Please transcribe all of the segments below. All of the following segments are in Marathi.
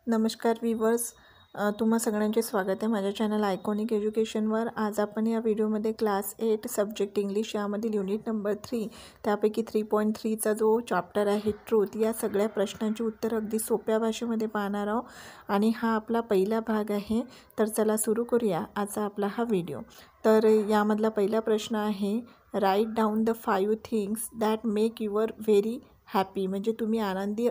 नमस्कार व्ह्यूवर्स, तुम्हा सगळ्यांचे स्वागत आहे माझ्या चॅनल आयकॉनिक एज्युकेशनवर। आज आपण या व्हिडिओमध्ये क्लास 8 सब्जेक्ट इंग्लिश यामधील युनिट नंबर 3 त्यापैकी 3.3 चा जो चॅप्टर आहे ट्रूथ, या सगळ्या प्रश्नांची उत्तर अगदी सोप्या भाषेमध्ये पाहणार आहोत आणि हा आपला पहिला भाग आहे। तर चला सुरू करूया आजचा आपला हा व्हिडिओ। तर यामधला पहिला प्रश्न आहे, write down the 5 things that make your very happy. म्हणजे तुम्ही आनंदी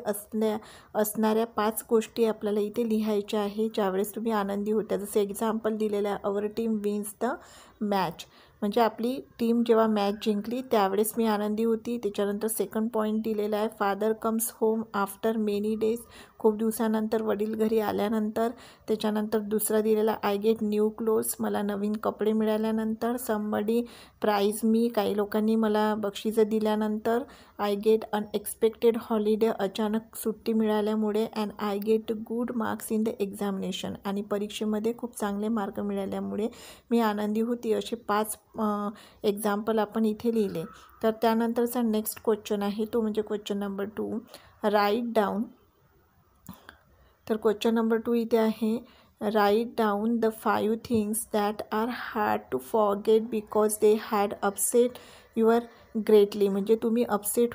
असणाऱ्या 5 गोष्टी आपल्याला इथे लिहायच्या आहे ज्यावेळेस तुम्ही आनंदी होता। जसे एक्झाम्पल दिलेलं आहे, our team wins the match, म्हणजे आपली टीम जेव्हा मॅच जिंकली त्यावेळेस मी आनंदी होती। त्याच्यानंतर सेकंड पॉईंट दिलेला आहे, father comes home after many days, खूप दिवसानंतर वडील घरी आल्यानंतर। त्याच्यानंतर दुसरा दिलेला, आय गेट न्यू क्लोथ्स, मला नवीन कपडे मिळाल्यानंतर। समबडी प्राइज मी, काही लोकांनी मला बक्षिसं दिल्यानंतर। आय गेट अनएक्सपेक्टेड हॉलिडे, अचानक सुट्टी मिळाल्यामुळे। And I get good marks in the examination, आणि परीक्षेमध्ये खूप चांगले मार्क मिळाल्यामुळे मी आनंदी होती। असे 5 एक्झाम्पल आपण इथे लिहिले। तर त्यानंतरचा नेक्स्ट क्वेश्चन आहे तो म्हणजे क्वेश्चन नंबर 2, राईट डाऊन। तर क्वेश्चन नंबर 2 इथे आहे, write down the 5 things that are hard to forget because they had upset your greatly. म्हणजे तुम्ही अपसेट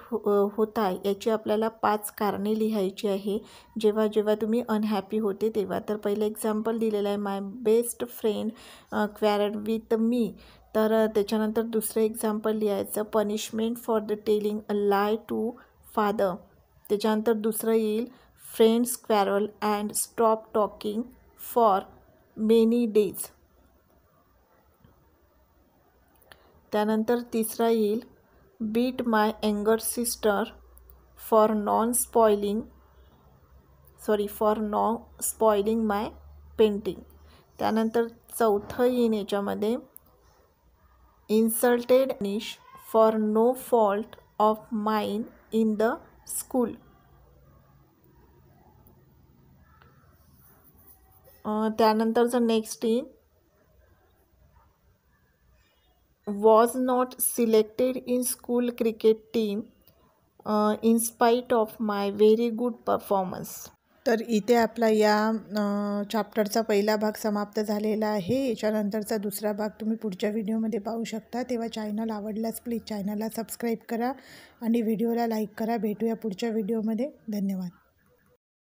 होता याची आपल्याला 5 कारणे लिहायची आहे जेव्हा जेव्हा तुम्ही अनहॅपी होते तेव्हा। तर पहिलं एक्झाम्पल दिलेलं आहे, my best friend quarrelled with me. तर त्याच्यानंतर दुसरं एक्झाम्पल लिहायचं, punishment for the telling a lie to father. त्याच्यानंतर दुसरं येईल, friends quarrel and stop talking for many days. त्यानंतर तिसरा येईल, beat my younger sister for non spoiling my painting. त्यानंतर चौथं येईल याच्यामध्ये, इन्सल्टेड निश for no fault of mine in the school. त्यानंतरचं नेक्स्ट येईल, was not selected in school cricket team in spite of my very good performance। तर इथे आपला या चॅप्टरचा पहिला भाग समाप्त झालेला आहे। याच्यानंतरचा दुसरा भाग तुम्ही पुढच्या व्हिडिओमध्ये पाहू शकता। तेव्हा चॅनल आवडल्यास प्लीज चॅनलला सबस्क्राईब करा आणि व्हिडिओला लाईक करा। भेटूया पुढच्या व्हिडिओमध्ये। धन्यवाद।